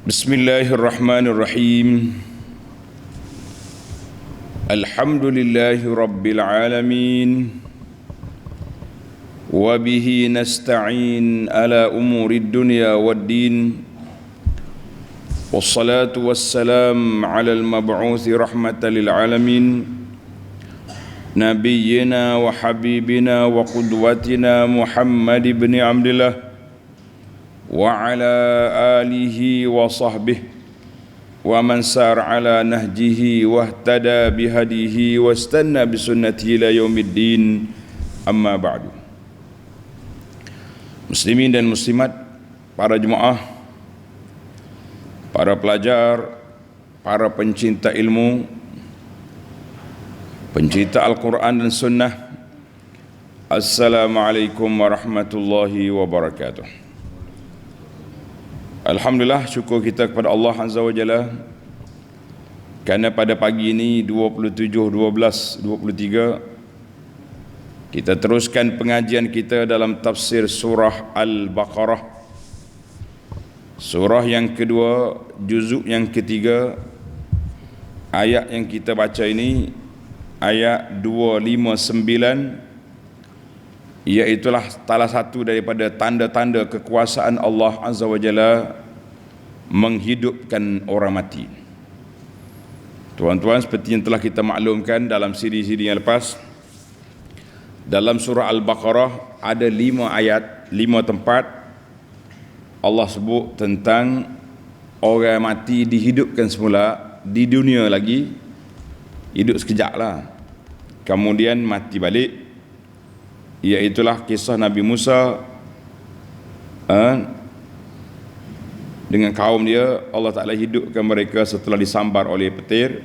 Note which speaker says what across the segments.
Speaker 1: Bismillahirrahmanirrahim. Alhamdulillahi rabbil alamin. Wa bihi nasta'in ala umurid dunya waddin. Wassalatu wassalam ala al-mab'uthi rahmatan lil alamin. Nabiyyina wa habibina wa qudwatina Muhammad ibn Abdillah wa ala alihi wa sahbihi wa man sar ala nahjihi wa ihtada bihadihi wa istanna bisunnatihi ila yaumiddin, amma ba'du. Muslimin dan muslimat, para jemaah, para pelajar, para pencinta ilmu, pencinta Al-Quran dan Sunnah, Assalamualaikum warahmatullahi wabarakatuh. Alhamdulillah, syukur kita kepada Allah Azza wa Jalla kerana pada pagi ini 27/12/23 kita teruskan pengajian kita dalam tafsir surah Al-Baqarah, surah yang kedua, juzuk yang ketiga. Ayat yang kita baca ini ayat 259, iaitulah salah satu daripada tanda-tanda kekuasaan Allah Azza wa Jalla menghidupkan orang mati. Tuan-tuan, seperti yang telah kita maklumkan dalam siri-siri yang lepas, dalam surah Al-Baqarah ada 5 ayat, 5 tempat Allah sebut tentang orang mati dihidupkan semula di dunia lagi, hidup sekejap lah, kemudian mati balik. Iaitulah kisah Nabi Musa dengan kaum dia. Allah Ta'ala hidupkan mereka setelah disambar oleh petir,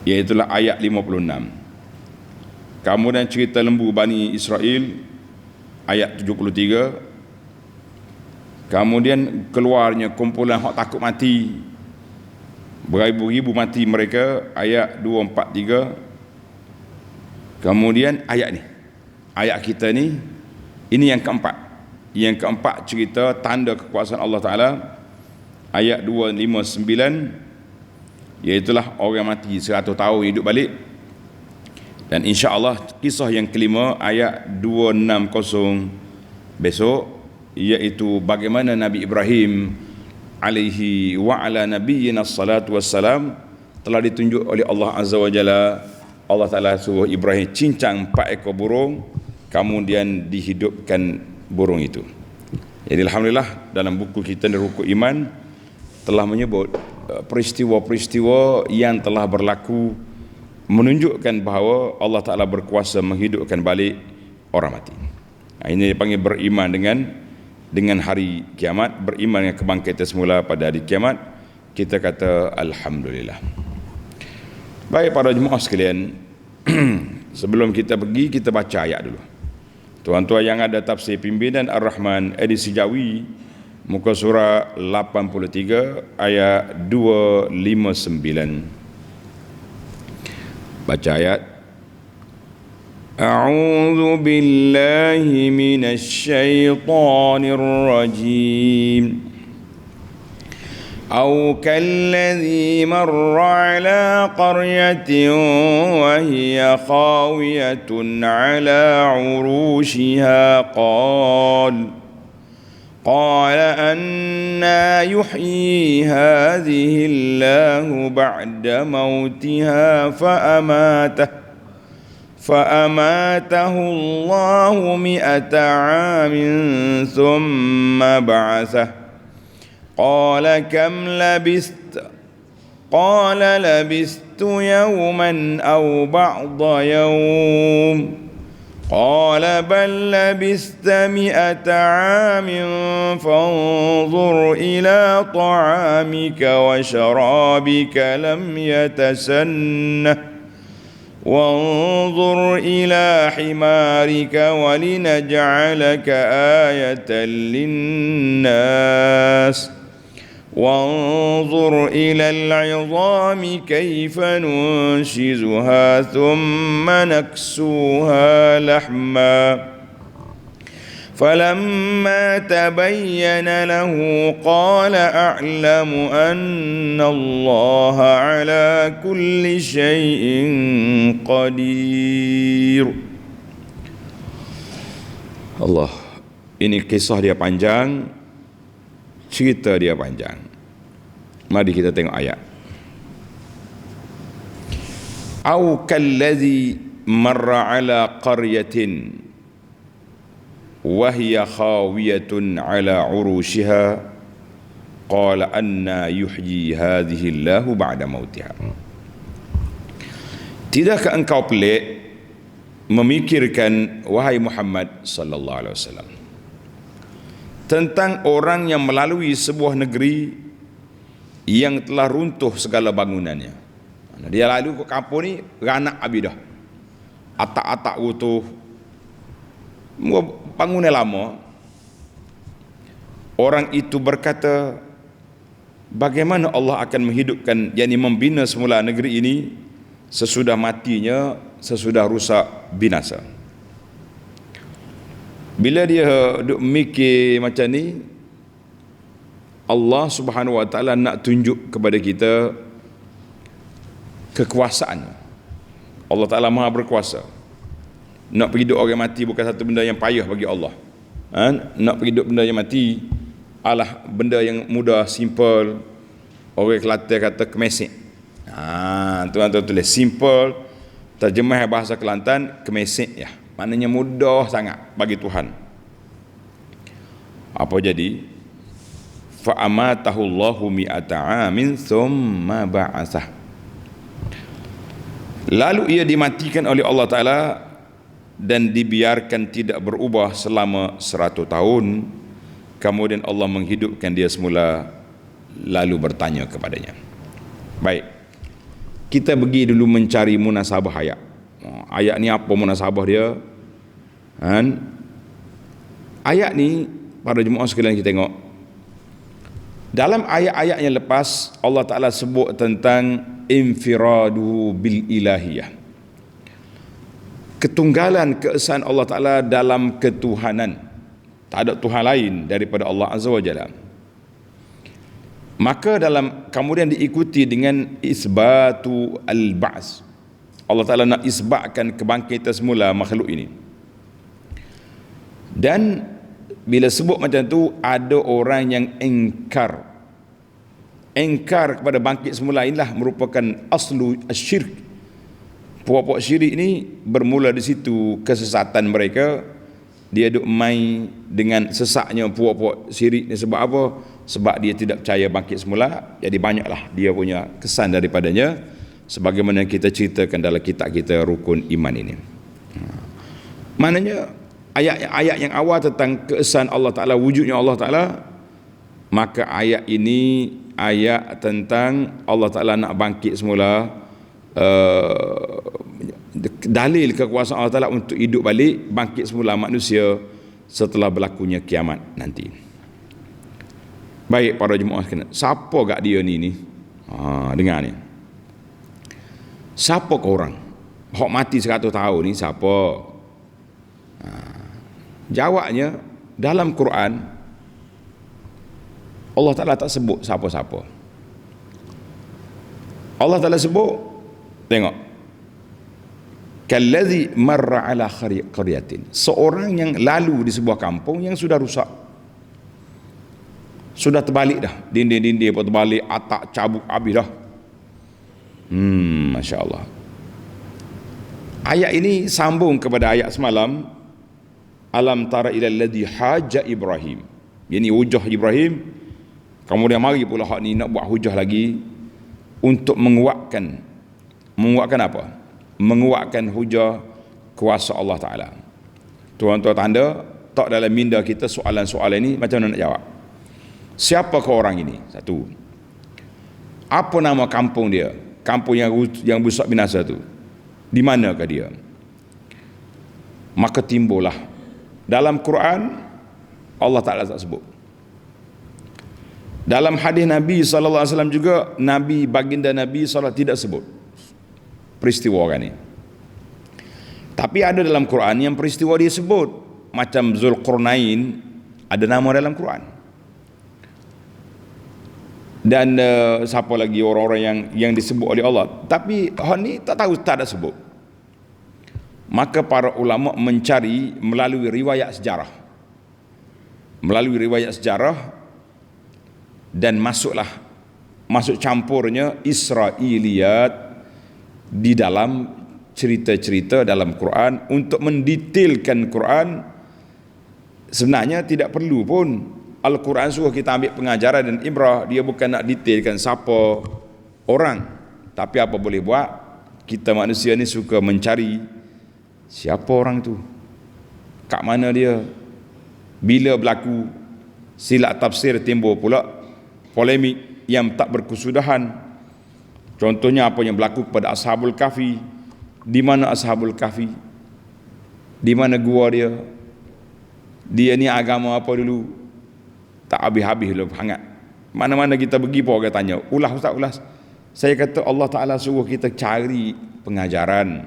Speaker 1: iaitulah ayat 56. Kemudian cerita lembu Bani Israel, ayat 73. Kemudian keluarnya kumpulan hak takut mati, beribu-ribu mati mereka, ayat 243. Kemudian ayat ni, ayat kita ni, ini yang keempat. Yang keempat cerita tanda kekuasaan Allah Ta'ala, ayat 259, iaitulah orang mati 100 tahun hidup balik. Dan insya-Allah kisah yang kelima, ayat 260 besok, iaitu bagaimana Nabi Ibrahim alaihi wa ala nabiyyina salatu wassalam telah ditunjuk oleh Allah Azza wa Jalla. Allah Ta'ala suruh Ibrahim cincang 4 ekor burung, kemudian dihidupkan burung itu. Jadi alhamdulillah, dalam buku kita Ruku Iman telah menyebut peristiwa-peristiwa yang telah berlaku menunjukkan bahawa Allah Ta'ala berkuasa menghidupkan balik orang mati. Ini dipanggil beriman dengan hari kiamat, beriman dengan kebangkitan semula pada hari kiamat. Kita kata alhamdulillah. Baik para jemaah sekalian, sebelum kita pergi, kita baca ayat dulu. Tuan-tuan yang ada tafsir Pimpinan Ar-Rahman edisi Jawi, muka surah 83 ayat 259. Baca ayat. A'udzu billahi minasy syaithanir rajim. أو كالذي مر على قرية وهي خاوية على عروشها قال أنى يحيي هذه الله بعد موتها فأماته الله 100 عام ثم بعثه قال كم لبثت قال لبثت يوما أو بعض يوم قال بل لبثت 100 عام فانظر إلى طعامك وشرابك لم يتسنه وانظر إلى حمارك ولنجعلك آية للناس وانظر إلى العظام كيف ننشزها ثم نكسوها لحما فلما تبين له قال أعلم أن الله على كل شيء قدير. Allah, ini kisah dia panjang, cerita dia panjang. Mari kita tengok ayat. Au kalladzi marra ala qaryatin wa hiya khawiyatun ala urushiha qala anna yuhyi hadhihi Allahu ba'da mautiha. Tidakkah engkau pelik memikirkan, wahai Muhammad sallallahu alaihi wasallam, tentang orang yang melalui sebuah negeri yang telah runtuh segala bangunannya. Dia lalu ke kampung ni, ranak habis dah, atak-atak runtuh, bangunan lama. Orang itu berkata, bagaimana Allah akan menghidupkan, yakni membina semula negeri ini sesudah matinya, sesudah rusak binasa. Bila dia duk mikir macam ni, Allah Subhanahu wa taala nak tunjuk kepada kita kekuasaan. Allah Taala Maha berkuasa. Nak pergi hidup orang mati bukan satu benda yang payah bagi Allah. Nak pergi hidup benda yang mati alah benda yang mudah, simple. Orang Kelantan kata kemesek. Tuan-tuan tulis simple, terjemah bahasa Kelantan kemesek ya. Maknanya mudah sangat bagi Tuhan. Apa jadi? Fa amatahu Allahu mi'ata amin thumma ba'atsah. Lalu ia dimatikan oleh Allah Ta'ala dan dibiarkan tidak berubah selama 100 tahun. Kemudian Allah menghidupkan dia semula, lalu bertanya kepadanya. Baik, kita pergi dulu mencari munasabah ayat. Ayat ni apa munasabah dia? Ayat ni, para jemaah sekalian, kita tengok dalam ayat-ayat yang lepas Allah Ta'ala sebut tentang infiradu bil ilahiyah, ketunggalan, keesaan Allah Ta'ala dalam ketuhanan. Tak ada Tuhan lain daripada Allah Azza wa Jalla. Maka kemudian diikuti dengan isbatu al-ba'ts. Allah Ta'ala nak isbatkan kebangkitan semula makhluk ini. Dan bila sebut macam tu, ada orang yang engkar kepada bangkit semula. Inilah merupakan aslu asyirk. Puak-puak syirik ni bermula di situ kesesatan mereka. Dia duk main dengan sesaknya puak-puak syirik ni. Sebab apa? Sebab dia tidak percaya bangkit semula. Jadi banyaklah dia punya kesan daripadanya, sebagaimana kita ceritakan dalam kitab kita Rukun Iman ini. Maknanya ayat yang awal tentang keesaan Allah Ta'ala, wujudnya Allah Ta'ala, maka ayat ini ayat tentang Allah Ta'ala nak bangkit semula, dalil kekuasaan Allah Ta'ala untuk hidup balik, bangkit semula manusia setelah berlakunya kiamat nanti. Baik para jemaah sekalian, siapa gak dia ni? Dengar ni, siapa ke orang hok mati 100 tahun ni, siapa? Jawabnya, dalam Quran Allah Ta'ala tak sebut siapa-siapa. Allah Ta'ala sebut, tengok, kalladzi marra ala qaryatin, seorang yang lalu di sebuah kampung yang sudah rusak, sudah terbalik dah, dinding-dinding pun terbalik, atap cabuk habis dah. Masya Allah. Ayat ini sambung kepada ayat semalam, alam tara ila alladhi haja Ibrahim. Ini hujah Ibrahim. Kemudian mari pula hak ni nak buat hujah lagi untuk menguatkan apa? Menguatkan hujah kuasa Allah Ta'ala. Tuan-tuan tanda tak dalam minda kita soalan-soalan ini, macam mana nak jawab? Siapakah orang ini? Satu, apa nama kampung dia? Kampung yang rusak binasa tu, di manakah dia? Maka timbullah dalam Quran Allah Ta'ala tak sebut. Dalam hadis Nabi SAW juga, baginda Nabi SAW tidak sebut peristiwa orang ini. Tapi ada dalam Quran yang peristiwa dia sebut. macam Zulqarnain ada nama dalam Quran. Dan siapa lagi orang-orang yang disebut oleh Allah, tapi hal ni tak tahu, tak ada sebut. Maka para ulama mencari melalui riwayat sejarah dan masuk campurnya Israiliyat di dalam cerita-cerita dalam Quran untuk mendetailkan Quran. Sebenarnya tidak perlu pun Al-Quran suruh kita ambil pengajaran dan ibrah, dia bukan nak detailkan siapa orang. Tapi apa boleh buat, kita manusia ni suka mencari siapa orang tu, kat mana dia, bila berlaku. Silap tafsir timbul pula polemik yang tak berkesudahan. Contohnya apa yang berlaku kepada Ashabul Kahfi. Di mana Ashabul Kahfi? Di mana gua dia? Dia ni agama apa dulu? Tak habis-habis lah hangat. Mana-mana kita pergi pun orang tanya, Ustaz ulas. Saya kata Allah Ta'ala suruh kita cari pengajaran,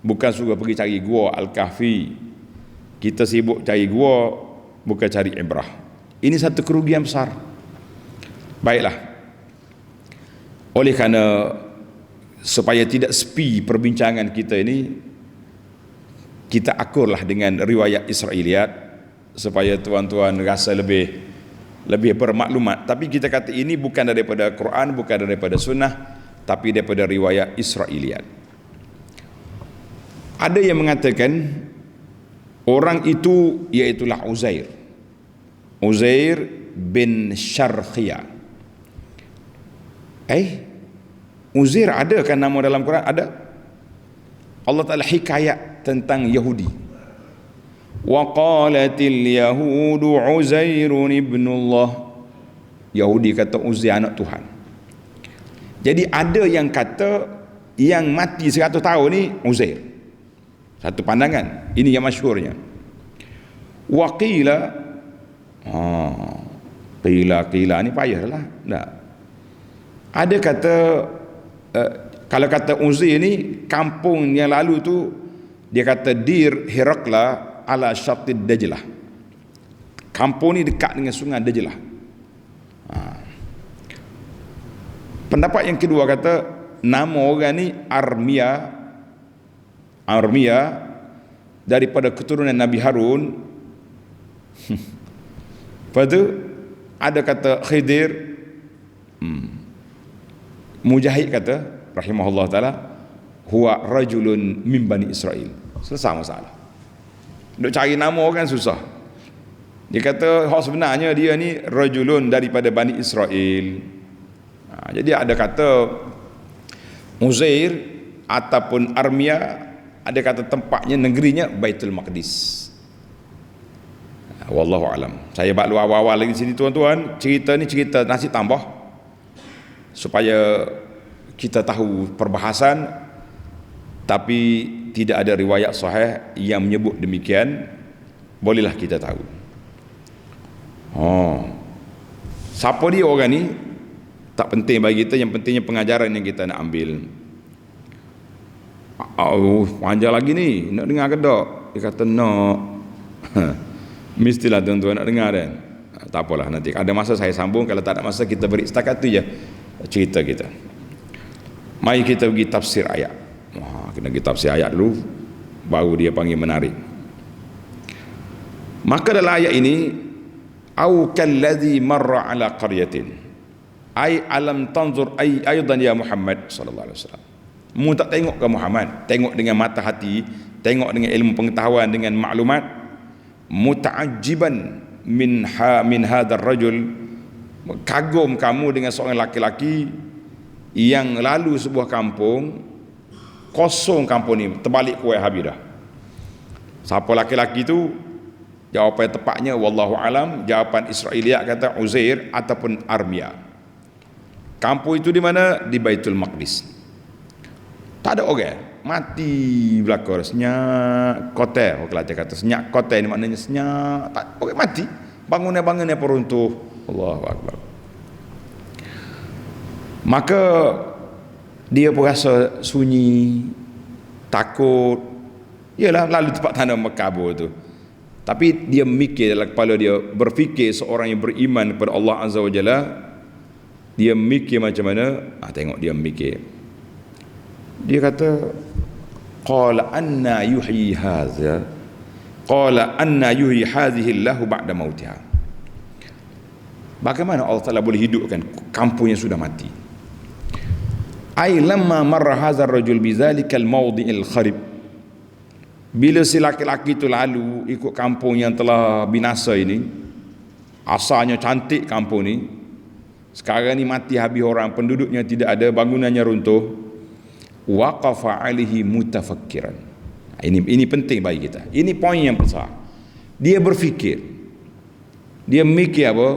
Speaker 1: bukan suruh pergi cari gua Al-Kahfi. Kita sibuk cari gua, bukan cari ibrah. Ini satu kerugian besar. Baiklah, oleh kerana supaya tidak sepi perbincangan kita ini, kita akurlah dengan riwayat Israiliyat supaya tuan-tuan rasa lebih bermaklumat. Tapi kita kata ini bukan daripada Quran, bukan daripada sunnah, tapi daripada riwayat Israiliyat. Ada yang mengatakan orang itu iaitulah Uzair bin Syarkhiyah. Uzair ada kan nama dalam Quran? Ada. Allah Ta'ala hikayat tentang Yahudi. Wa qalatil yahudu Uzairun ibnullah. Yahudi kata Uzair anak Tuhan. Jadi ada yang kata yang mati 100 tahun ni Uzair. Satu pandangan. Ini yang masyhurnya. Wa qila qila ni payahlah. Tak. Ada kata kalau kata Uzair ni kampung yang lalu tu, dia kata Dir Herakla ala syatid Dajlah. Kampung ni dekat dengan sungai Dajlah. Pendapat yang kedua kata nama orang ni Armia daripada keturunan Nabi Harun. Lepas tu ada kata Khidir. Mujahid kata rahimahullah ta'ala huwa rajulun min Bani Israel. Selesai masalah. Duk cari nama orang susah. Dia kata sebenarnya dia ni rajulun daripada Bani Israel. Jadi ada kata Uzair ataupun Armia, ada kata tempatnya, negerinya Baitul Maqdis. Wallahu alam. Saya baklu awal-awal lagi sini tuan-tuan, cerita ni cerita nasi tambah supaya kita tahu perbahasan, tapi tidak ada riwayat sahih yang menyebut demikian. Bolehlah kita tahu. Siapa dia orang ni tak penting bagi kita, yang pentingnya pengajaran yang kita nak ambil. Panjang lagi ni, nak dengar ke tak? Dia kata nak. Mestilah tuan-tuan nak dengar kan. Tak apalah, nanti ada masa saya sambung, kalau tak ada masa kita beri setakat tu je cerita kita. Mari kita pergi tafsir ayat. Kena pergi tafsir ayat dulu, baru dia panggil menarik. Maka dalam ayat ini, au kalladzi marra ala qaryatin, ai alam tanzur ai aidan ya Muhammad sallallahu alaihi wasallam. Mu tak tengok ke Muhammad, tengok dengan mata hati, tengok dengan ilmu pengetahuan, dengan maklumat, muta'ajjiban min hadzal rajul, kagum kamu dengan seorang laki-laki yang lalu sebuah kampung, kosong kampung ni, terbalik kuai habis dah. Siapa laki-laki tu? Jawapan tepatnya wallahu alam, jawapan Israiliyat kata Uzair ataupun Armia. Kampung itu di mana? Di Baitul Maqdis. Tak ada orang, mati belakang, senyap kotel. Kalau dia kata senyap kotel ni maknanya senyap, tak orang mati, bangunan-bangunan pun runtuh. Allahu akbar. Maka dia pun rasa sunyi, takut. Yalah, lalu tempat tanah Mekah tu Tapi dia mikir dalam kepala dia, berfikir seorang yang beriman kepada Allah Azza wa Jalla, dia mikir macam mana? Tengok dia mikir. Dia kata, qala anna yuhyi hadza, qala anna yuhyi hadhihi Allahu ba'da mautiha. Bagaimana Allah Taala boleh hidupkan kampung yang sudah mati? Ai lamma marra hadzal rajul bizalika al-mawdi'il kharib. Bila si laki-laki itu lalu ikut kampung yang telah binasa ini, asalnya cantik kampung ni, sekarang ni mati habis orang, penduduknya tidak ada, bangunannya runtuh. Waqafa alaihi mutafakkiran. Ini penting bagi kita. Ini poin yang besar. Dia berfikir. Dia mikir apa?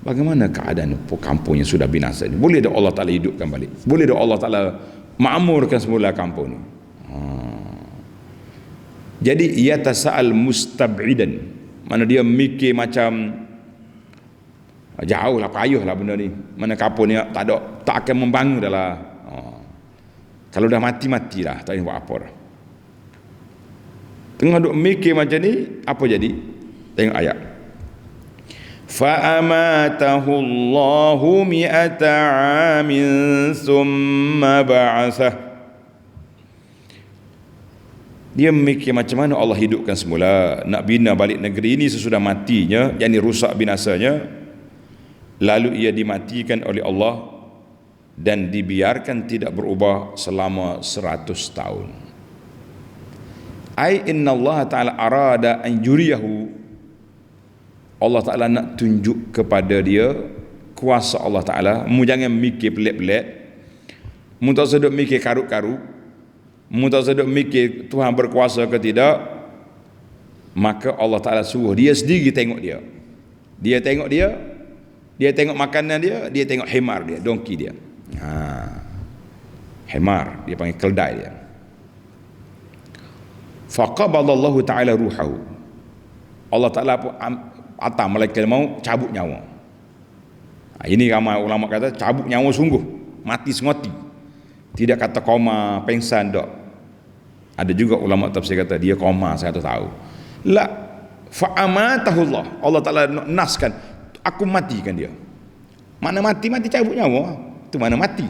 Speaker 1: Bagaimana keadaan kampung yang sudah binasa ini? Boleh dah Allah Ta'ala hidupkan balik? Boleh dah Allah Ta'ala makmurkan semula kampung ni? Jadi ia tasa'al mustab'idan, mana dia mikir macam jauh lah, payuh lah benda ni, mana kampung ni tak akan membangun dah lah. Kalau dah mati lah, tak boleh buat apa dah. Tengah duk mikir macam ni, apa jadi? Tengok ayat. Fa'amatahu Allahu mi'ata 'amin thumma ba'athah. Dia mikir macam mana Allah hidupkan semula, nak bina balik negeri ini sesudah matinya, yakni rusak binasanya. Lalu ia dimatikan oleh Allah dan dibiarkan tidak berubah selama 100 tahun. Ai inna Allah Ta'ala arada an yuriyahu, Allah Ta'ala nak tunjuk kepada dia kuasa Allah Ta'ala. Mu jangan mikir pelik-pelik, mu tak sedap mikir karut-karut, mu tak sedap mikir Tuhan berkuasa ke tidak. Maka Allah Ta'ala suruh dia sendiri tengok dia. Dia tengok dia, dia tengok makanan dia, dia tengok himar dia, donkey dia. Himar, dia panggil keldai dia. Faqabadallahu Ta'ala ruhahu, Allah Ta'ala atas malaikat mau cabut nyawa. Ini ramai ulama kata cabut nyawa sungguh, mati sengoti, tidak kata koma, pengsan tak. Ada juga ulama tafsir kata dia koma 1 tahun. La, fa'amatahu Allah, Allah Ta'ala naskan, aku matikan dia. Mana mati cabut nyawa, itu mana mati.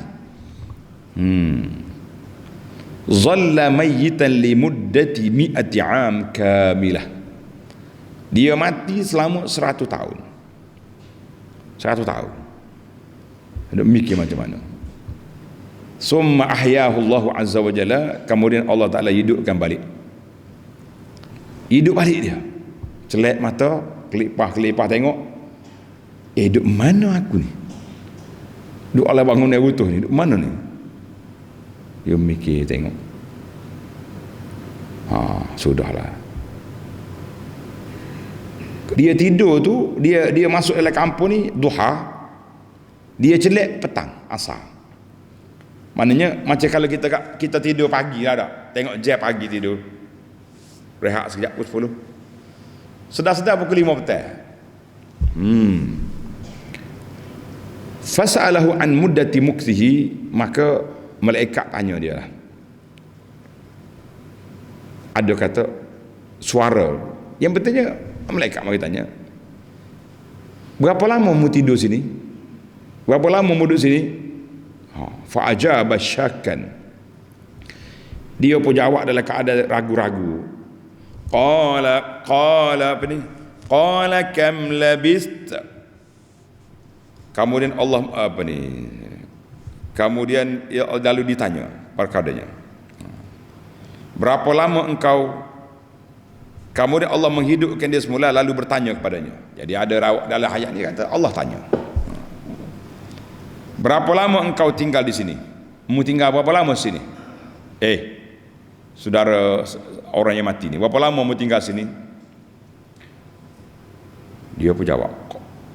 Speaker 1: Zalla mayyitan li muddati 100 'am kamilah. Dia mati selama 100 tahun. 100 tahun. Ada mikir macam mana? Summa ahyahu Allah Azza wa Jalla, kemudian Allah Ta'ala hidupkan balik. Hidup balik dia. Celak mata, kelipah tengok. Duk mana aku ni? Duk Allah bangun dia utuh ni, duk mana ni? Dia mikir tengok. Sudahlah. Dia tidur tu, dia masuk dalam kampung ni duha, dia celak petang, asar. Maknanya macam kalau kita tidur pagi lah tak? Tengok jam pagi tidur, rehat sekejap pukul 10, sedar-sedar pukul 5 petang. Fas'alahu an muddati muksihi, maka malaikat tanya dia lah. Ada kata suara yang bertanya, malaikat mari tanya, berapa lama mu tidur sini? Berapa lama mu duduk sini? Fa'ajaba syakkan, dia pun jawab dalam keadaan ragu-ragu. Qala apa ni? Qala kam labist. Kemudian Allah apa ni? Kemudian lalu ditanya perkaranya, berapa lama engkau? Kemudian Allah menghidupkan dia semula, lalu bertanya kepadanya. Jadi ada dalam ayat ni kata Allah tanya, berapa lama engkau tinggal di sini? Mu tinggal berapa lama sini? Saudara orang yang mati ni, berapa lama mu tinggal sini? Dia pun jawab,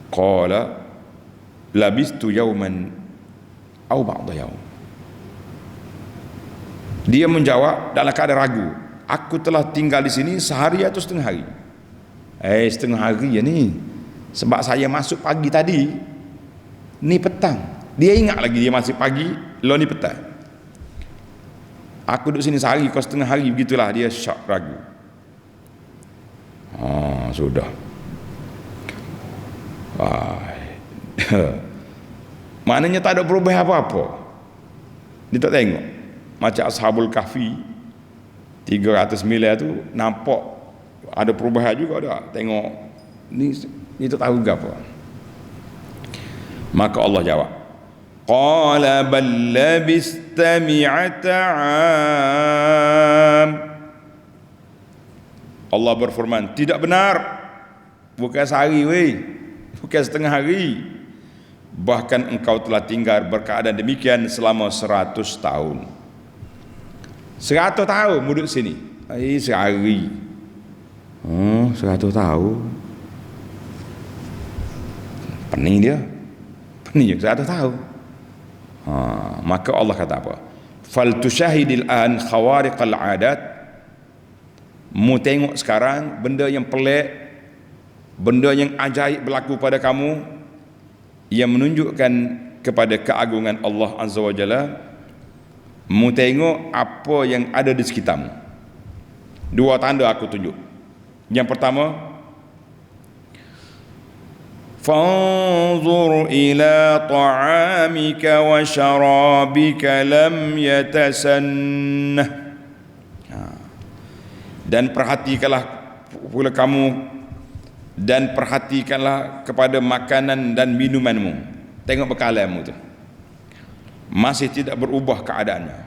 Speaker 1: qala labistu yauman au ba'da yaum. Dia menjawab dalam keadaan ragu, aku telah tinggal di sini sehari atau setengah hari. Setengah hari ya ni, sebab saya masuk pagi tadi, ni petang. Dia ingat lagi dia masih pagi, lo ni petang. Aku duduk sini sehari, kau setengah hari, begitulah dia syak ragu. Sudah. Maknanya tak ada perubahan apa-apa. Dia tak tengok macam Ashabul Kahfi 300 miliar tu, nampak ada perubahan juga ada. Tengok ni tak tahu apa. Maka Allah jawab, qala bal labista mi'ata 'am. Allah berfirman, tidak benar, bukan sehari bukan setengah hari, bahkan engkau telah tinggal berkeadaan demikian selama 100 tahun. 100 tahun duduk sini, sehari. 100 tahun pening dia, pening 100 tahun. Maka Allah kata apa? Fal tusyahidil an khawariqal adat. Mu tengok sekarang benda yang pelik, benda yang ajaib berlaku pada kamu, yang menunjukkan kepada keagungan Allah Azza wa Jalla. Mu tengok apa yang ada di sekitarmu. 2 tanda aku tunjuk. Yang pertama, fanzur ila ta'amika wa syarabika lam yatasannah. Dan perhatikanlah pula kamu, dan perhatikanlah kepada makanan dan minumanmu. Tengok bekalanmu tu masih tidak berubah keadaannya.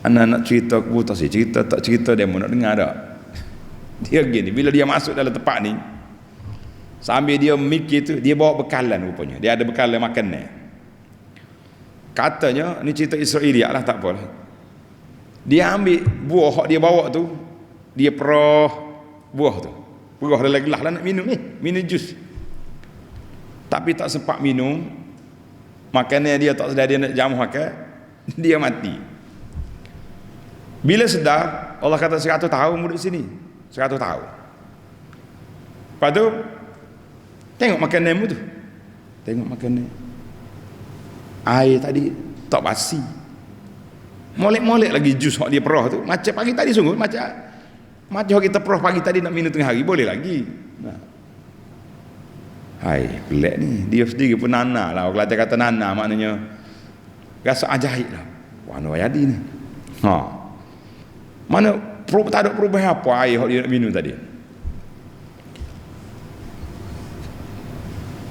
Speaker 1: Anak-anak cerita aku tak cerita, tak cerita dia mau nak dengar tak. Dia gini, bila dia masuk dalam tempat ni, sambil dia mikir tu, dia bawa bekalan rupanya. Dia ada bekalan makan ni. Katanya ni cerita Israeliat lah, tak apalah. Dia ambil buah yang dia bawa tu, dia perah buah tu, perah dalam gelas lah nak minum ni, minum jus. Tapi tak sempat minum, makannya dia tak sedar, dia nak jamu makan, dia mati. Bila sedar, Allah kata 100 tahun duduk sini, 100 tahun. Lepas tu tengok makananmu tu, tengok makanan, air tadi tak basi, molek-molek lagi jus yang dia perah tu, macam pagi tadi sungguh, macam kita perah pagi tadi nak minum tengah hari, boleh lagi. Hai, pelik ni. Dia sendiri pun nana lah. Kalau dia kata nana, maknanya rasa ajaib lah. Mana jadi ni? Mana tak ada perubahan apa air yang dia nak minum tadi.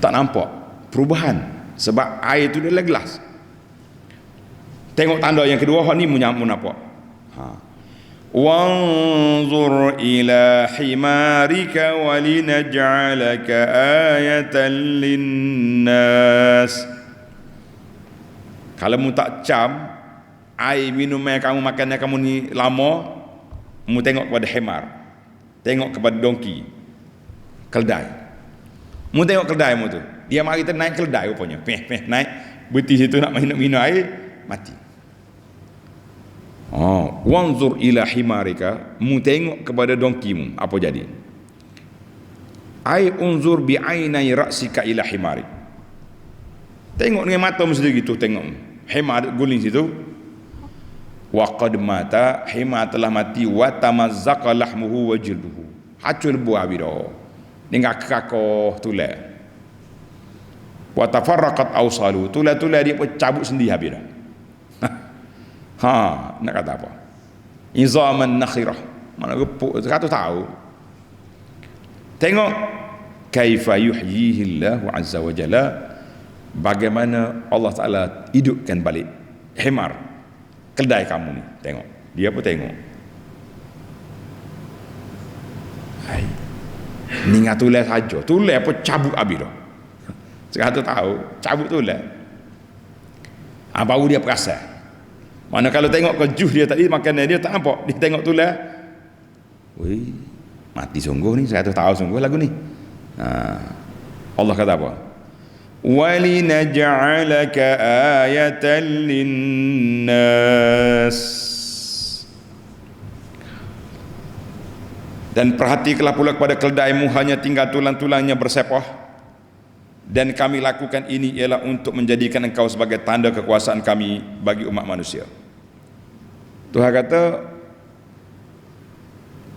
Speaker 1: Tak nampak perubahan, sebab air tu dia dalam gelas. Tengok tanda yang kedua, ni mu nampak. Wanzur ila himarika walinaj'alaka ayatan linnas. Kalau mu tak cam air minum yang kamu makannya kamu ni lama, mu tengok kepada himar, tengok kepada dongki, keldai. Mu tengok keldai mu tu, dia mari kita naik keldai rupanya, naik berhenti situ nak minum air, mati. Wanzur ila himarika, mu tengok kepada dongkimu, apa jadi? Ai unzur bi ainai ra'sika ila himarik. Tengok dengan matamu sendiri tu, tengok himar guling situ. Wa qad mata, himar telah mati, wa tamazzaqa lahmuhu wa jilduhu. Hacul buah biro. Dengan kakoh tulah. Wa tafarraqat awsalu, tulah-tulah dia pun cabut sendiri habis dah. Nak kata apa? Izaman nakhirah, mana repuk 100 tahun. Tengok kaifa yuhyihi Allah azza wa jalla, bagaimana Allah Taala hidupkan balik himar, keldai kamu ni. Tengok, dia pun tengok. Hai, ni ngatulah saja, tulah apa cabut habis dah. 100 tahun cabut tulah. Baru dia perasan. Mana kalau tengok ke jus dia tadi, makanan dia tak nampak, dia tengok tu lah, wih, mati sungguh ni, 100 tahun sungguh lagu ni. Allah kata apa? Walinaj'alaka ayatan linnas. Dan perhatikanlah pula kepada keldaimu, hanya tinggal tulang-tulangnya bersepah. Dan kami lakukan ini ialah untuk menjadikan engkau sebagai tanda kekuasaan kami bagi umat manusia. Tuhan kata,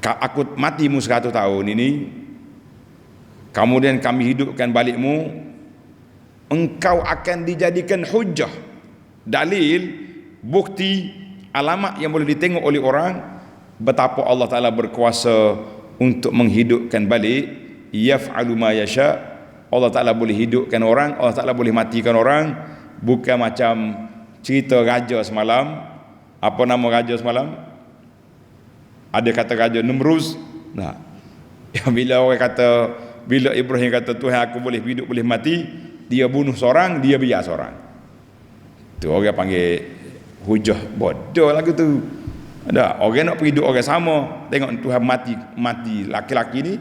Speaker 1: aku matimu 100 tahun ini, kemudian kami hidupkan balikmu, engkau akan dijadikan hujjah, dalil, bukti, alamat yang boleh ditengok oleh orang betapa Allah Ta'ala berkuasa untuk menghidupkan balik. Yaf'alu ma yasha. Allah Ta'ala boleh hidupkan orang, Allah Ta'ala boleh matikan orang. Bukan macam cerita raja semalam. Apa nama raja semalam? Ada kata raja Namrus. Nah, bila orang kata, bila Ibrahim kata Tuhan aku boleh hidup boleh mati, dia bunuh seorang, dia biar seorang. Tu orang panggil hujah. Bodoh lagu tu. Ada orang nak pergi hidup orang sama, tengok Tuhan mati laki-laki ni,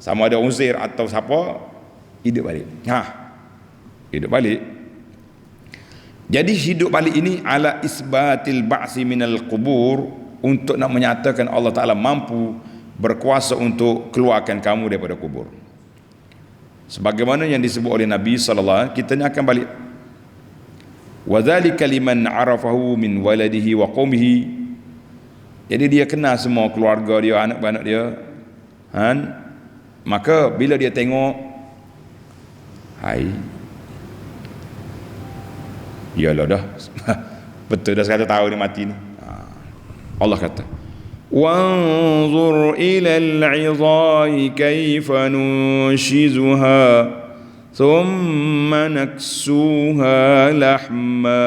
Speaker 1: sama ada Uzair atau siapa, hidup balik. Hidup balik. Jadi hidup balik ini ala isbatil ba'si minal qubur, untuk nak menyatakan Allah Ta'ala mampu berkuasa untuk keluarkan kamu daripada kubur. Sebagaimana yang disebut oleh Nabi SAW, kita ni akan balik. Wa dzalika liman arafahu min waladihi wa qaumihi. Jadi dia kenal semua keluarga dia, anak-anak dia. Maka bila dia tengok, yalah dah betul dah 100 tahun dia mati ni. Allah kata, wanzur ila al-'idha'i kayfa nunshizuha thumma naksuha lahma.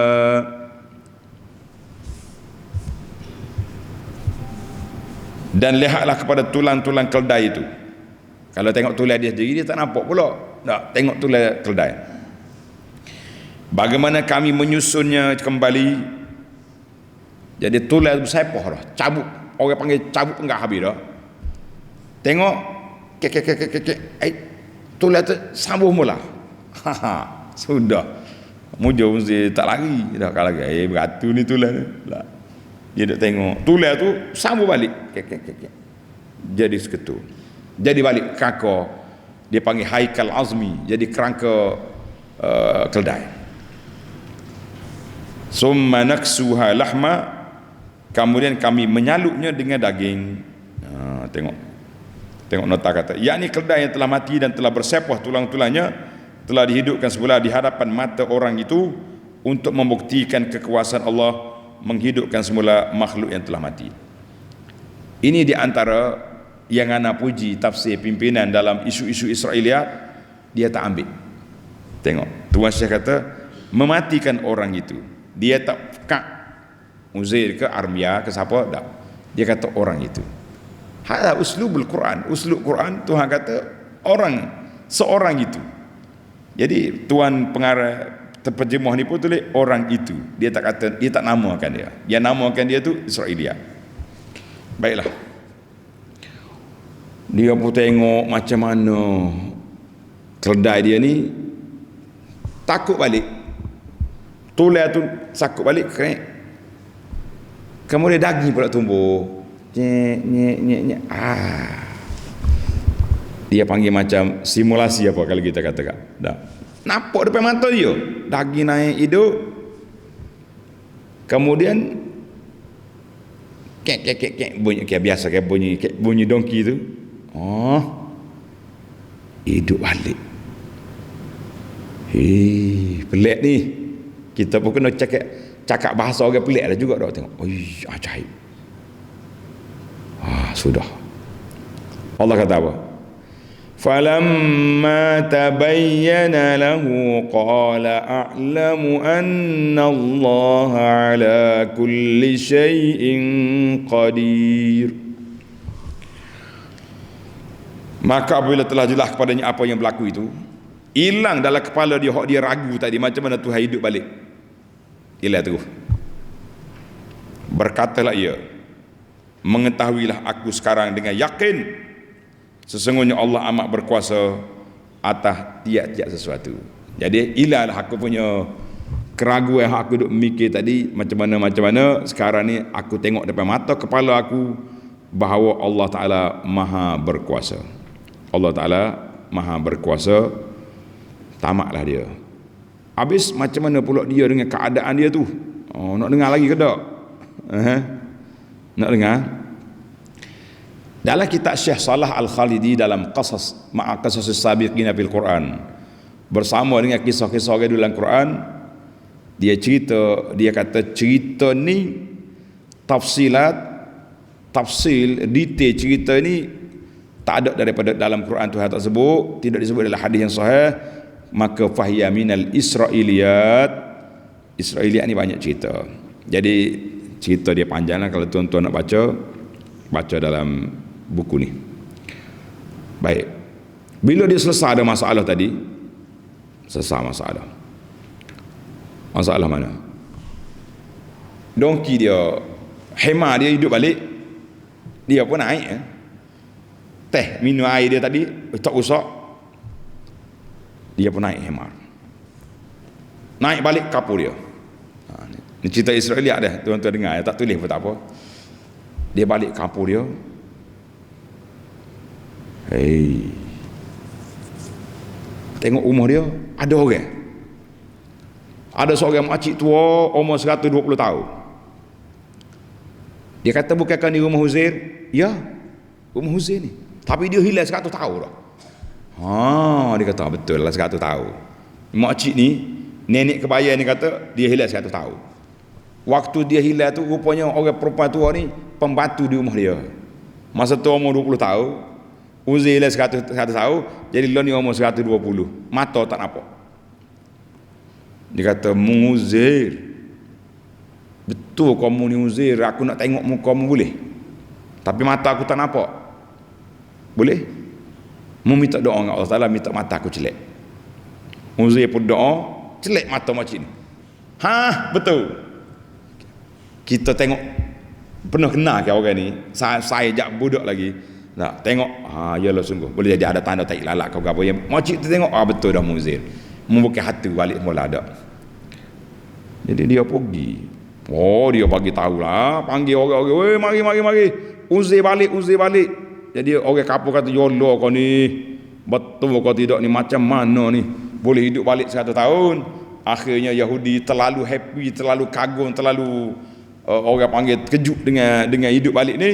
Speaker 1: Dan lihatlah kepada tulang-tulang keldai itu. Kalau tengok tulang dia sendiri, dia tak nampak pula. Tak, tengok tulang keldai. Bagaimana kami menyusunnya kembali. Jadi tulang bersepah dah, cabut. Orang panggil cabut enggak habis dah. Tengok, tulang tu sambung mula. Sudah. Mujur mesti tak lari dah kalau lagi. Beratur ni tulang ni. Dia duk tengok tulang tu sambung balik. Jadi seketul. Jadi balik kakak. Dia panggil haikal azmi. Jadi kerangka keldai. Summa naksuha lahma. Kemudian kami menyalupnya dengan daging. Tengok nota kata, yakni keldai yang telah mati dan telah bersepah tulang-tulangnya telah dihidupkan semula di hadapan mata orang itu untuk membuktikan kekuasaan Allah menghidupkan semula makhluk yang telah mati. Ini di antara yang ana puji tafsir pimpinan dalam isu-isu Israeliat, dia tak ambil. Tengok, Tuan Syekh kata mematikan orang itu. Dia tak Uzair ke Armia ke siapa, tak. Dia kata orang itu. Hadza uslubul Quran. Uslub Quran, Tuhan kata orang, seorang itu. Jadi tuan pengarah terjemah ni pun tulis orang itu. Dia tak kata, dia tak namakan dia. Dia namakan dia tu Israeliat. Baiklah. Dia pun tengok macam mana keldai dia ni takut balik. Tulang tu sakut balik, krek. Kemudian daging pula tumbuh. Nyek. Dia panggil macam simulasi apa kalau kita katakan. Dah. Nampak depan mata dia. Daging naik hidup. Kemudian kek bunyi kayak biasa, kayak bunyi dongki tu. Hidup balik. Pelik ni. Kita pun kena cakap bahasa orang pelik lah juga dah tengok. Ajaib. Sudah. Allah kata apa? Falamma tabayyana lahu qala a'lamu anna Allah ala kulli syai'in qadir. Maka apabila telah jelas kepadanya apa yang berlaku itu, hilang dalam kepala dia hak dia ragu tadi macam mana Tuhan hidup balik. Hilang terus. Berkatalah ia, mengetahuilah aku sekarang dengan yakin sesungguhnya Allah amat berkuasa atas tiap-tiap sesuatu. Jadi hilanglah aku punya keraguan yang aku duk mikir tadi macam mana sekarang ni aku tengok depan mata kepala aku bahawa Allah Ta'ala maha berkuasa. Allah Ta'ala maha berkuasa. Tamatlah dia. Habis macam mana pula dia dengan keadaan dia tu? Nak dengar lagi ke tak? Nak dengar? Dalam kitab Syekh Salah Al-Khalidi dalam qasas as-sabiqina fil Quran, bersama dengan kisah-kisah orang dalam Quran, dia kata cerita ni tafsil detail cerita ni tak ada daripada dalam Quran Tuhan tak sebut, tidak disebut dalam hadis yang sahih, maka fahiya minal Israiliyat ni banyak cerita. Jadi cerita dia panjang lah, kalau tuan-tuan nak baca dalam buku ni. Baik, bila dia selesai ada masalah tadi, masalah mana? Dongki dia, hemar dia hidup balik, dia pun naik teh minum air dia tadi tak rosak, dia pun naik hemar, naik balik kapur dia. Ni cerita Israeliat dah, tuan-tuan dengar, tak tulis pun tak apa. Dia balik kapur dia, tengok rumah dia ada orang, ada seorang makcik tua umur 120 tahun. Dia kata, bukankah ni rumah Uzair? Ya, rumah Uzair ni, tapi dia hilang 100 tahun dah. Dia kata betul lah 100 tahun. Makcik ni, nenek kebaya ni kata dia hilang 100 tahun. Waktu dia hilang tu rupanya orang perempuan tua ni pembantu di rumah dia. Masa tu umur 20 tahun, Uzair hilang 100 tahun, jadi dia ni umur 120, mata tak nampak. Dia kata, Uzair, betul kamu ni Uzair, aku nak tengok muka kamu boleh? Tapi mata aku tak nampak. Boleh? Mu minta doa dengan Allah Ta'ala, minta mata aku celek. Uzair pun doa, celek mata macam ni. Betul. Kita tengok, pernah kenal ke orang ni? Saya jak budak lagi. Nak tengok, yalah sungguh. Boleh jadi ada tanda tak lalak kau apa yang makcik tu tengok, betul dah Uzair. Mu bukan hati balik mula ada. Jadi dia pergi. Dia bagi tahu lah, panggil orang-orang, mari. Uzair balik. Jadi orang kapur kata, yolah kau ni, betul kau tidak ni, macam mana ni boleh hidup balik 100 tahun. Akhirnya Yahudi terlalu happy, terlalu kagum, terlalu orang panggil kejut dengan hidup balik ni.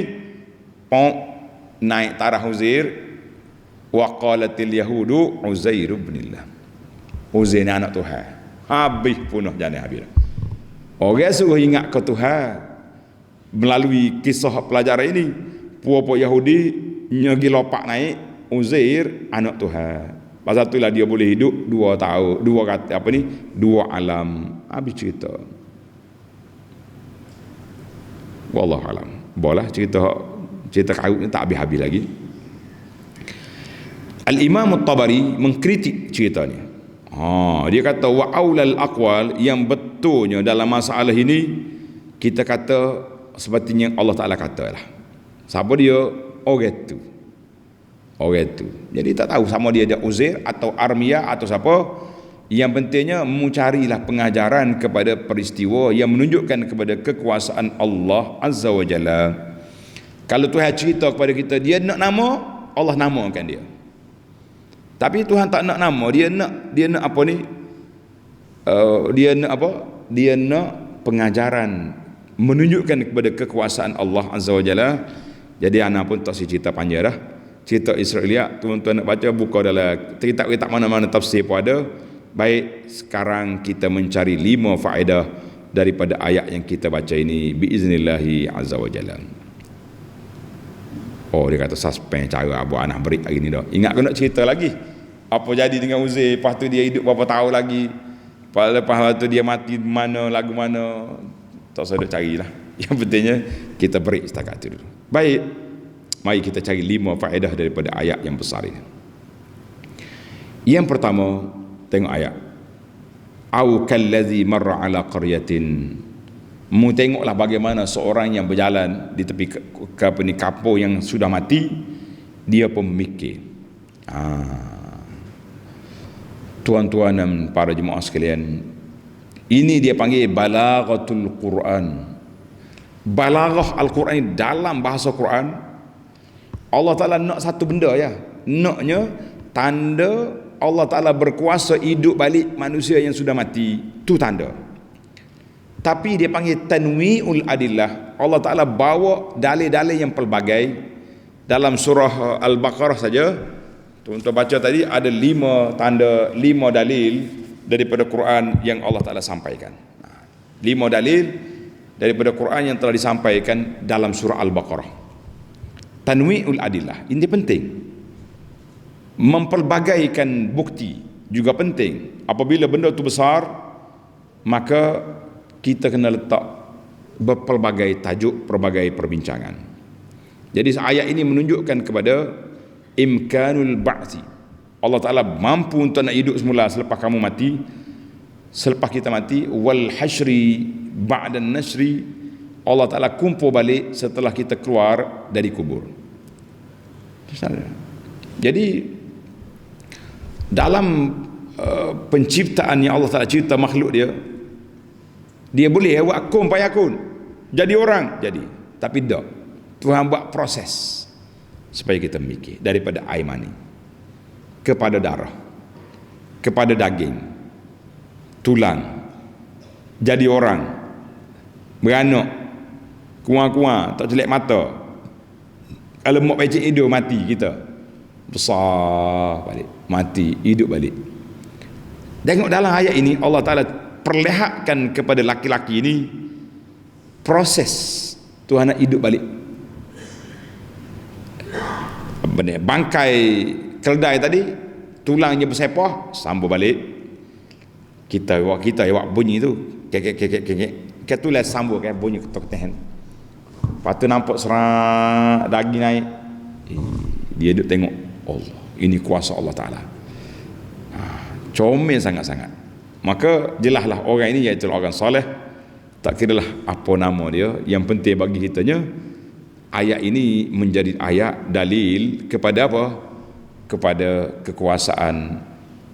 Speaker 1: Naik tarah Uzair, wa qalatil yahudu Uzair ibnillah. Uzair ni anak Tuhan. Habis punah jana habis. Orang suruh ingat ke Tuhan melalui kisah pelajaran ini. Puak-puak Yahudi nyegi lopak naik Uzair anak Tuhan. Pasal itulah dia boleh hidup 2 tahun, 2 alam. Habis cerita. Wallahu alam. Boleh cerita karut ni tak habis-habis lagi. Al-Imam At-Tabari mengkritik cerita ni. Dia kata wa aulal aqwal, yang betulnya dalam masalah ini kita kata sepertinya Allah Taala katalah. Siapa dia? Orang tu. Jadi tak tahu sama dia Uzair atau Armiyah atau siapa. Yang pentingnya mencarilah pengajaran kepada peristiwa yang menunjukkan kepada kekuasaan Allah Azza wa Jalla. Kalau Tuhan cerita kepada kita dia nak nama, Allah namakan dia. Tapi Tuhan tak nak nama, dia nak apa ni? Dia nak apa? Dia nak pengajaran menunjukkan kepada kekuasaan Allah Azza wa Jalla. Jadi anak pun tak cerita panjang dah. Cerita Israeliat, tuan-tuan nak baca buka dalam kitab-kitab mana-mana tafsir pun ada. Baik, sekarang kita mencari 5 faedah daripada ayat yang kita baca ini biiznillahi azza wa jalla. Dia kata suspend cara buat anak break hari ni dah. Ingat kau nak cerita lagi apa jadi dengan Uzair, lepas tu dia hidup berapa tahun lagi, lepas tu dia mati mana, lagu mana, tak usah duk carilah. Yang pentingnya kita break setakat tu dulu. Baik, mari kita cari 5 faedah daripada ayat yang besar ini. Yang pertama, tengok ayat. Au kallazi marra ala qaryatin. Mu tengoklah bagaimana seorang yang berjalan di tepi kapur yang sudah mati, dia pun memikir. Tuan-tuan dan para jemaah sekalian, ini dia panggil balaghatul Quran. Balaghah Al-Quran ini dalam bahasa Quran. Allah Ta'ala nak satu benda ya. Naknya tanda Allah Ta'ala berkuasa hidup balik manusia yang sudah mati. Itu tanda. Tapi dia panggil tanwi'ul adillah. Allah Ta'ala bawa dalil-dalil yang pelbagai dalam surah Al-Baqarah saja, tuan-tuan baca tadi, ada 5 tanda, 5 dalil daripada Quran yang Allah Ta'ala sampaikan. 5 dalil daripada Quran yang telah disampaikan dalam surah Al-Baqarah. Tanwi'ul adillah, ini penting. Mempelbagaikan bukti juga penting. Apabila benda itu besar, maka kita kena letak berpelbagai tajuk, pelbagai perbincangan. Jadi ayat ini menunjukkan kepada imkanul ba'thi. Allah Ta'ala mampu untuk nak hidup semula selepas kamu mati, selepas kita mati. Wal hasyri ba'dan nasri, Allah Ta'ala kumpul balik setelah kita keluar dari kubur. Jadi dalam penciptaan yang Allah Ta'ala cipta makhluk dia boleh buat kun payakun, jadi orang jadi, tapi tak. Tuhan buat proses supaya kita mikir, daripada air mani kepada darah, kepada daging, tulang, jadi orang, beranak, kuah-kuah, tak jelek mata, kalau mau pecik hidup mati kita, besar balik, mati, hidup balik. Tengok dalam ayat ini Allah Ta'ala perlihatkan kepada laki-laki ini proses Tuhan nak hidup balik. Bangkai keledai tadi, tulangnya bersepah, sambung balik. Kita awak bunyi tu kek tulis sambung kan, bunyi ketok tahan. Lepas tu nampak serak daging naik, dia duduk tengok, Allah, ini kuasa Allah Ta'ala. Comel sangat-sangat. Maka jelaslah orang ini iaitu orang soleh, tak kiralah apa nama dia, yang penting bagi kitanya ayat ini menjadi ayat dalil kepada apa? Kepada kekuasaan,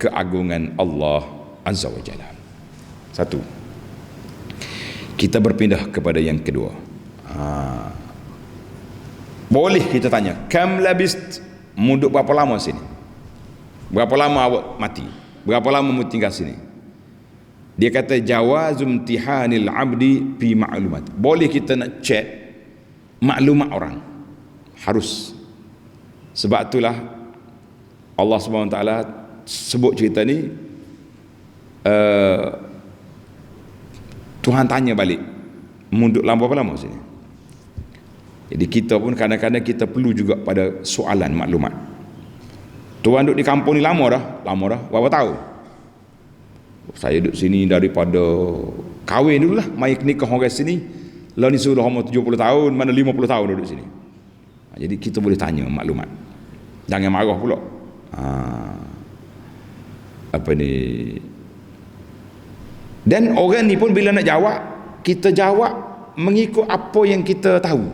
Speaker 1: keagungan Allah Azza wa Jalla. Satu. Kita berpindah kepada yang kedua. Boleh kita tanya, kam labist, muduk berapa lama sini? Berapa lama awak mati? Berapa lama mu tinggal sini? Dia kata jawazum tihanil abdi fi ma'lumat. Boleh kita nak cek maklumat orang, harus. Sebab itulah Allah SWT sebut cerita ni, Tuhan tanya balik, munduk lama berapa lama sini? Jadi kita pun kadang-kadang kita perlu juga pada soalan maklumat. Tuhan duduk di kampung ni lama dah, berapa tahun? Saya duduk sini daripada kahwin dulu lah, mai nikah orang sini. Lah ni sudah umur 70 tahun, mana 50 tahun duduk sini. Jadi kita boleh tanya maklumat. Jangan marah pula. Apa ni? Dan orang ni pun bila nak jawab, kita jawab mengikut apa yang kita tahu.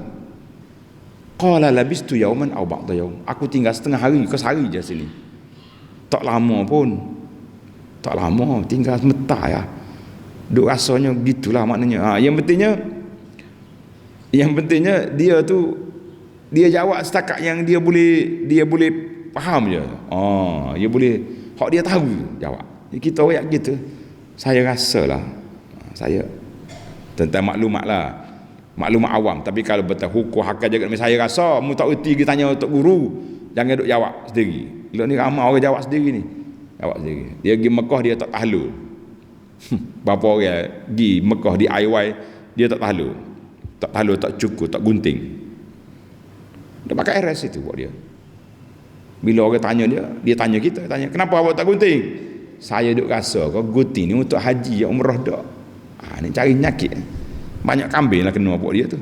Speaker 1: Qala labistu yauman aw ba'da yaum. Aku tinggal setengah hari ke sehari je sini. Tak lama pun. Tak lama, tinggal sebentar ya. Duk rasanya gitulah maknanya. Yang pentingnya dia jawab setakat yang dia boleh faham je. Dia boleh hak dia tahu jawab. Kita ayat gitu. Saya rasalah. Saya tentang maklumat lah. Maklumat awam. Tapi kalau betul hukum hakal jaga, saya rasa mu tak erti kita tanya untuk guru, jangan duk jawab sendiri. Lah ni ramai orang jawab sendiri ni. Jawab sendiri. Dia pergi Mekah dia tak tahlul. Berapa orang pergi Mekah di IY dia tak tahlul. Tak tahlul, tak cukur, tak gunting. Dia pakai RS itu buat dia. Bila orang tanya dia tanya kita, tanya, kenapa awak tak gunting? Saya duk rasa kau gunting ni untuk haji, umrah dak. Ni cari nyakit. Banyak kambing lah kena buat dia tu.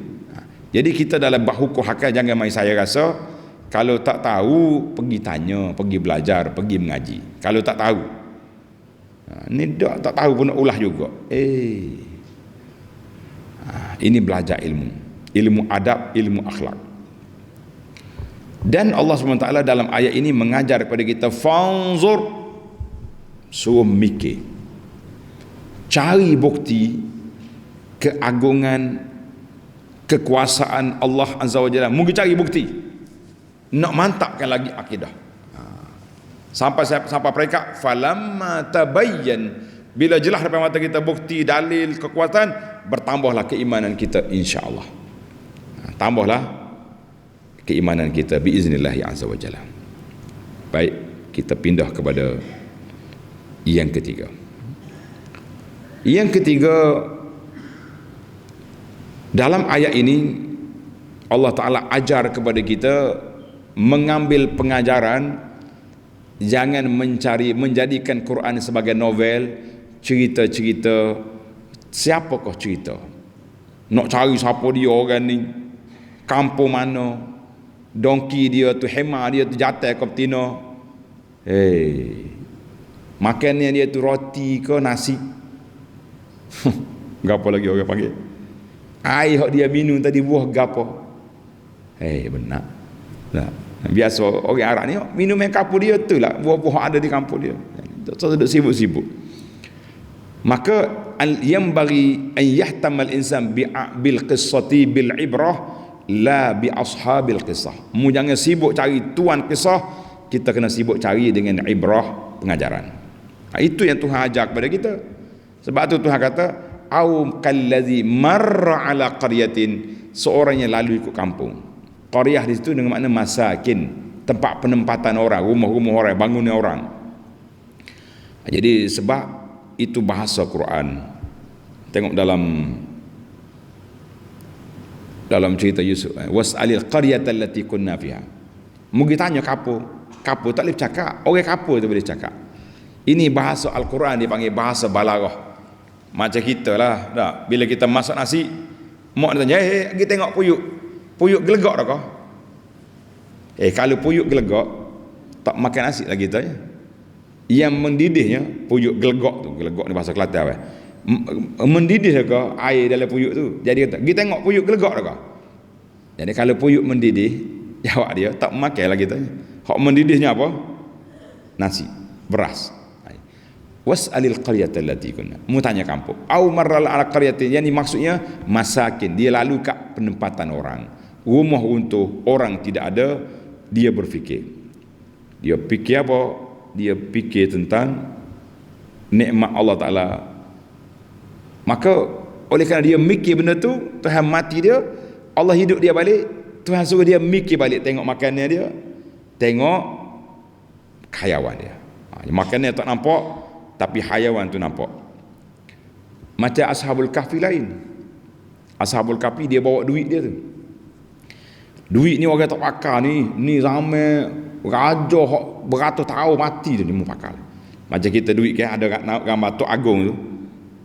Speaker 1: Jadi kita dalam bab hukum hakal jangan main saya rasa. Kalau tak tahu, pergi tanya, pergi belajar, pergi mengaji. Kalau tak tahu, ni tak tahu pun nak ulah juga. Ini belajar ilmu adab, ilmu akhlak. Dan Allah SWT dalam ayat ini mengajar kepada kita, fanzur, suruh mikir, cari bukti keagungan, kekuasaan Allah Azza wa Jalla. Mungkin cari bukti, nak mantapkan lagi akidah. Sampai mereka falamma tabayyan, bila jelas depan mata kita bukti, dalil, kekuatan, bertambahlah keimanan kita, insya-Allah. Tambahlah keimanan kita biiznillah azza wa jalla. Baik, kita pindah kepada yang ketiga. Yang ketiga, dalam ayat ini Allah Ta'ala ajar kepada kita mengambil pengajaran, jangan menjadikan Quran sebagai novel, cerita-cerita. Siapakah cerita? Nak cari siapa dia orang ni, kampung mana, dongki dia tu, hema dia tu jatuh ke betina. Makannya dia tu roti ke nasi. Gapo lagi orang panggil? Air hak dia minum tadi buah gapo? Benar. Nah, biasa orang Arab ni minum yang kampung dia tu lah, buah-buah ada di kampung dia. Tak duduk sibuk-sibuk. Maka yang bagi an yahtamal insan bil qissati bil ibrah la bi ashabil qissah. Mu jangan sibuk cari tuan kisah, kita kena sibuk cari dengan ibrah, pengajaran. Itu yang Tuhan ajar kepada kita. Sebab tu Tuhan kata au kallazi marra ala qaryatin, seorang yang lalu ikut kampung. Qaryah di situ dengan makna masakin, tempat penempatan orang, rumah-rumah orang, bangunan orang. Jadi sebab itu bahasa Quran. Tengok dalam cerita Yusuf, was'alil qaryata allati kunna fiha. Mugi tanya kapo tak boleh cakap, orang kapo tu boleh cakap. Ini bahasa Al-Quran dipanggil bahasa balaghah. Macam kita lah, tak? Bila kita masak nasi, mak dia tanya, pergi tengok puyuk gelegak dah kau? Kalau puyuk gelegak, tak makan nasi lagi kita ya. Yang mendidihnya puyuk gelegak tu, gelegak ni bahasa Kelantan mendidih ke air dalam puyuk tu. Jadi kata, pergi tengok puyuk gelegak dah kau? Jadi kalau puyuk mendidih, jawab dia, tak makan lagi kita. Hak mendidihnya apa? Nasi, beras. Was'alil qaryata allati kunna, mu tanya kampung. Au marral ala qaryatin, yang ni maksudnya masakin, dia lalu kat penempatan orang, rumah untuk orang tidak ada, dia berfikir. Dia fikir apa? Dia fikir tentang nikmat Allah Ta'ala. Maka oleh kerana dia mikir benda tu, Tuhan mati dia, Allah hidup dia balik, Tuhan suruh dia mikir balik, tengok makannya dia, tengok hayawan dia. Makannya tak nampak, tapi hayawan tu nampak. Macam Ashabul Kahfi lain. Ashabul Kahfi dia bawa duit dia tu. Duit ni orang tak pakar ni ramai raja beratus tahun mati tu ni mu pakar. Macam kita duit kan ada gambar Tok Agong tu.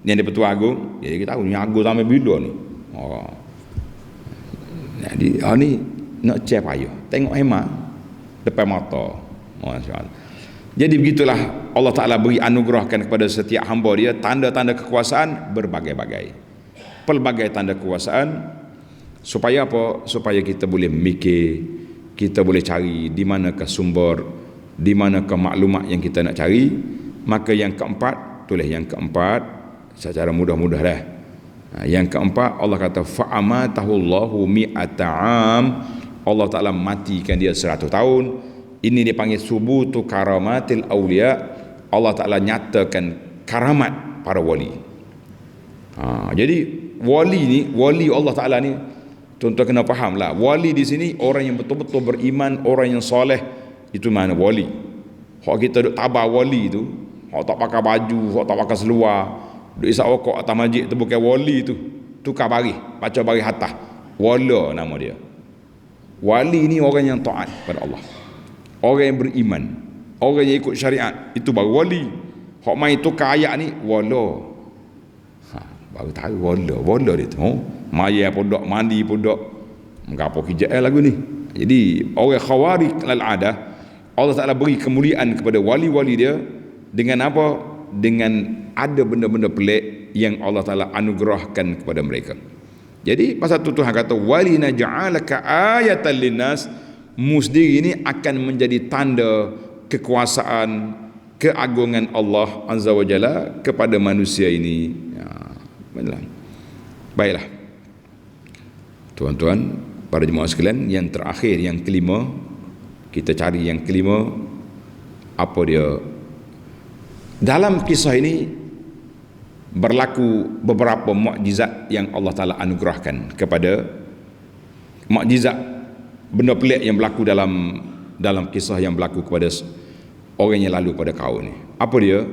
Speaker 1: Ni ada Petua Agong. Jadi kita tahu ni Agong sampai bila ni. Jadi ni nak cek payah. Tengok hemat depan mata. Masya-Allah. Jadi begitulah Allah Ta'ala beri anugerahkan kepada setiap hamba dia tanda-tanda kekuasaan berbagai-bagai, pelbagai tanda kekuasaan. Supaya apa? Supaya kita boleh mikir, kita boleh cari di manakah sumber, di manakah maklumat yang kita nak cari. Maka yang keempat, tulis yang keempat secara mudah-mudah dah. Yang keempat, Allah kata fa'amatahullahu mi'ata'am, Allah Ta'ala matikan dia 100 tahun. Ini dipanggil subutu karamatil awliya, Allah Ta'ala nyatakan karamat para wali. Jadi wali Allah Ta'ala ni, tuan-tuan kena faham lah, wali di sini orang yang betul-betul beriman, orang yang soleh, itu mana wali. Hak kita duk tabah wali tu, hak tak pakai baju, hak tak pakai seluar, duk isap rokok atas masjid tu, bukan wali tu. Tukar baris, baca baris atas, wala nama dia. Wali ni orang yang taat pada Allah, orang yang beriman, orang yang ikut syariat, itu baru wali. Hak main tukar ayat ni wala, baru tahu wala dia tu. Maya pun dok, mandi pun dok, mengapa kijak lagu ni. Jadi orang khawarij lal adah, Allah Ta'ala beri kemuliaan kepada wali-wali dia dengan apa? Dengan ada benda-benda pelik yang Allah Ta'ala anugerahkan kepada mereka. Jadi pasal tu Tuhan kata walina ja'alaka ayatan linnas, musdiri ini akan menjadi tanda kekuasaan, keagungan Allah Azza wa Jalla kepada manusia ini. Baiklah tuan-tuan, para jemaah sekalian, yang terakhir, yang kelima, kita cari yang kelima. Apa dia? Dalam kisah ini berlaku beberapa mukjizat yang Allah Ta'ala anugerahkan kepada, mukjizat benda pelik yang berlaku dalam kisah yang berlaku kepada orang yang lalu pada kau ni. Apa dia?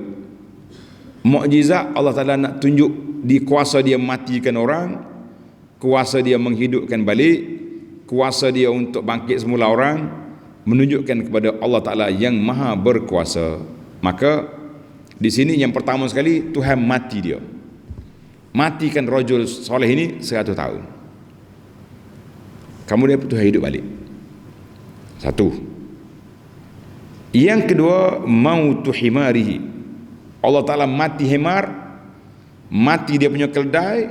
Speaker 1: Mukjizat Allah Ta'ala nak tunjuk di kuasa dia matikan orang, kuasa dia menghidupkan balik, kuasa dia untuk bangkit semula orang, menunjukkan kepada Allah Ta'ala yang maha berkuasa. Maka di sini yang pertama sekali, Tuhan mati dia, matikan rajul soleh ini 100 tahun, kemudian Tuhan hidup balik. Satu. Yang kedua, mautu himarihi, Allah Ta'ala mati himar, mati dia punya keldai,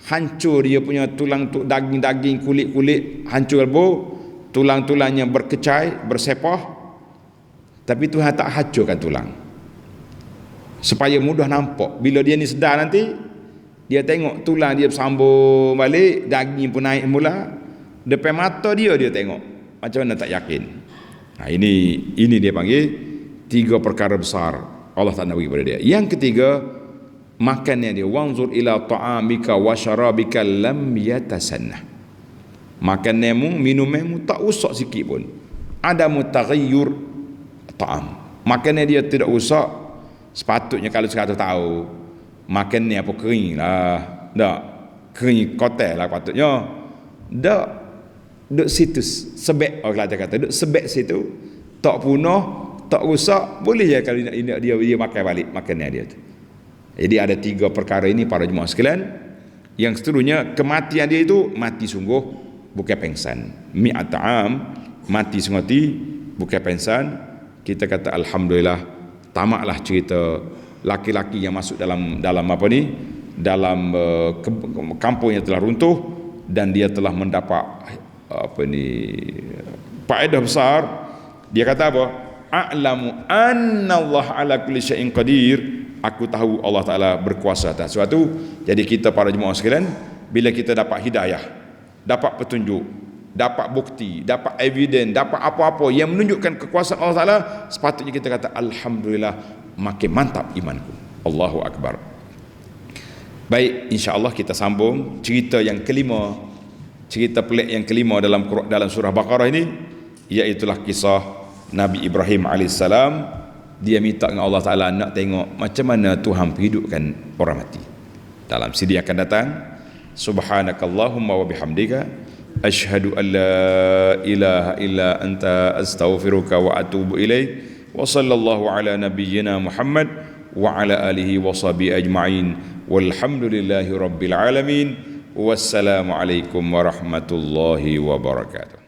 Speaker 1: hancur dia punya tulang, daging-daging, kulit-kulit hancur kalbu, tulang-tulangnya berkecai, bersepah. Tapi Tuhan tak hancurkan tulang, supaya mudah nampak. Bila dia ni sedar nanti, dia tengok tulang dia bersambung balik, daging pun naik mula, depan mata dia tengok. Macam mana tak yakin? Nah, ini dia panggil 3 perkara besar Allah tak nak bagi kepada dia. Yang ketiga, makannya dia, wanzur ila ta'amika wa syarabika lam yatasannah. Makananmu, minumanmu tak usah sikit pun. Ada mutaghayyur ta'am. Makannya dia tidak usah. Sepatutnya kalau 100 tahun makannya apa, kering lah. Tak, kering kotel lah patutnya. Tak, duduk situ sebek, orang Kelantan kata duduk sebek situ, tak punah, tak rosak, boleh je kalau dia makan balik makannya dia tu. Jadi ada 3 perkara ini para jemaah sekalian. Yang seterusnya, kematian dia itu mati sungguh, bukan pengsan. Mi'at am, mati sungguh, bukan pengsan. Kita kata alhamdulillah, tamatlah cerita laki-laki yang masuk dalam apa ni, dalam kampung yang telah runtuh, dan dia telah mendapat apa ni, faedah besar. Dia kata apa? A'lamu anna Allah ala kulli syai'in qadir. Aku tahu Allah Ta'ala berkuasa atas sesuatu. Jadi kita para jemaah sekalian, bila kita dapat hidayah, dapat petunjuk, dapat bukti, dapat evidence, dapat apa-apa yang menunjukkan kekuasaan Allah Ta'ala, sepatutnya kita kata alhamdulillah, makin mantap imanku. Allahu Akbar. Baik, insya-Allah kita sambung cerita yang kelima, cerita pelik yang kelima dalam surah Baqarah ini, iaitulah kisah Nabi Ibrahim AS. Dia minta dengan Allah Ta'ala nak tengok macam mana Tuhan menghidupkan orang mati. Dalam CD akan datang, subhanakallahumma wa bihamdika asyhadu an la ilaha illa anta astaghfiruka wa atubu ilaik, wa sallallahu ala nabiyyina Muhammad wa ala alihi wa sahbihi ajma'in, walhamdulillahi rabbil alamin, wassalamu alaikum warahmatullahi wabarakatuh.